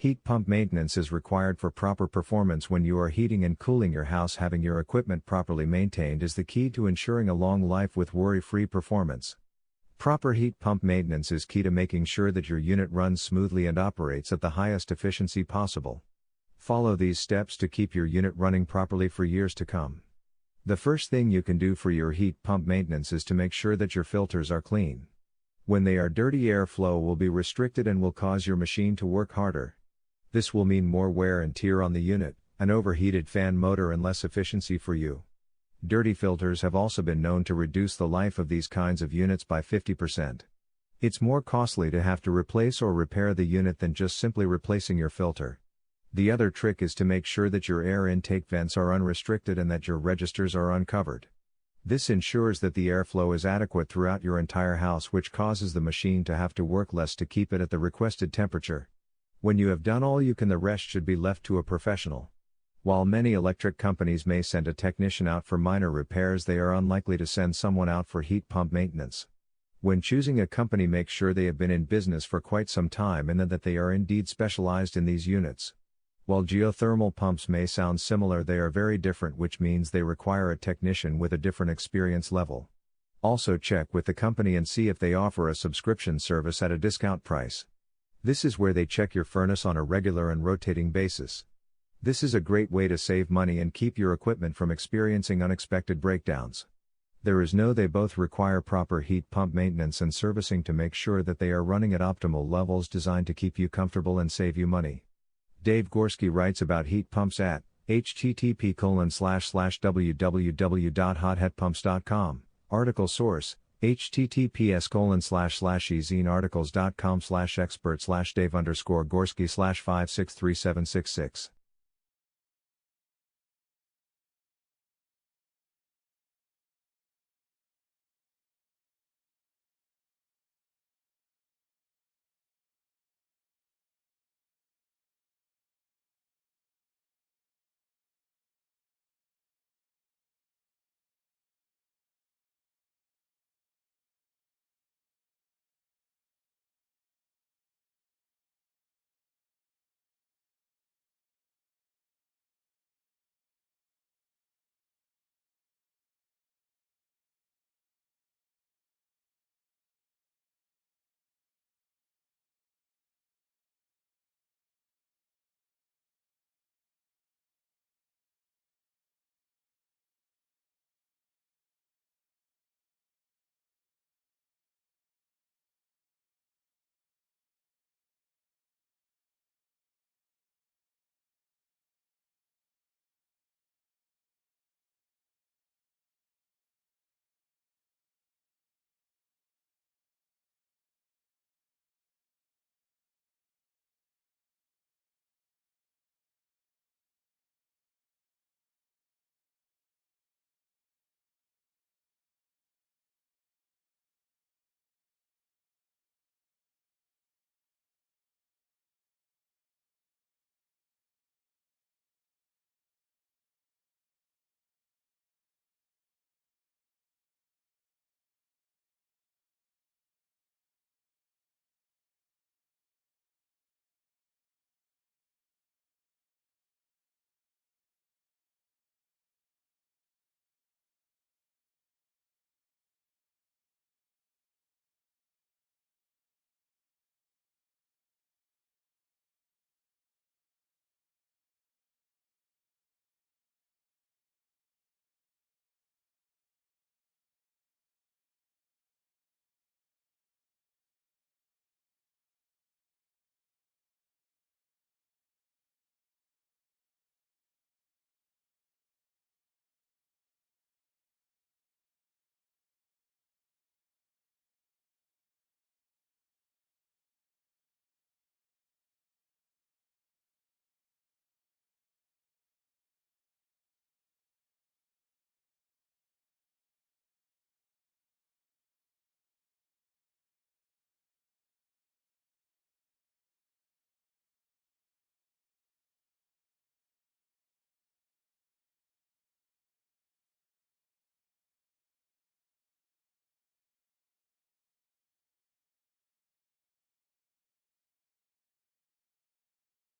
Heat pump maintenance is required for proper performance when you are heating and cooling your house. Having your equipment properly maintained is the key to ensuring a long life with worry-free performance. Proper heat pump maintenance is key to making sure that your unit runs smoothly and operates at the highest efficiency possible. Follow these steps to keep your unit running properly for years to come. The first thing you can do for your heat pump maintenance is to make sure that your filters are clean. When they are dirty, airflow will be restricted and will cause your machine to work harder. This will mean more wear and tear on the unit, an overheated fan motor, and less efficiency for you. Dirty filters have also been known to reduce the life of these kinds of units by 50%. It's more costly to have to replace or repair the unit than just simply replacing your filter. The other trick is to make sure that your air intake vents are unrestricted and that your registers are uncovered. This ensures that the airflow is adequate throughout your entire house, which causes the machine to have to work less to keep it at the requested temperature. When you have done all you can, the rest should be left to a professional. While many electric companies may send a technician out for minor repairs, they are unlikely to send someone out for heat pump maintenance. When choosing a company, make sure they have been in business for quite some time and that they are indeed specialized in these units. While geothermal pumps may sound similar, they are very different, which means they require a technician with a different experience level. Also check with the company and see if they offer a subscription service at a discount price. This is where they check your furnace on a regular and rotating basis. This is a great way to save money and keep your equipment from experiencing unexpected breakdowns. They both require proper heat pump maintenance and servicing to make sure that they are running at optimal levels designed to keep you comfortable and save you money. Dave Gorski writes about heat pumps at http://www.hotheadpumps.com. Article source: https://ezinearticles.com/expert/Dave_Gorski/563766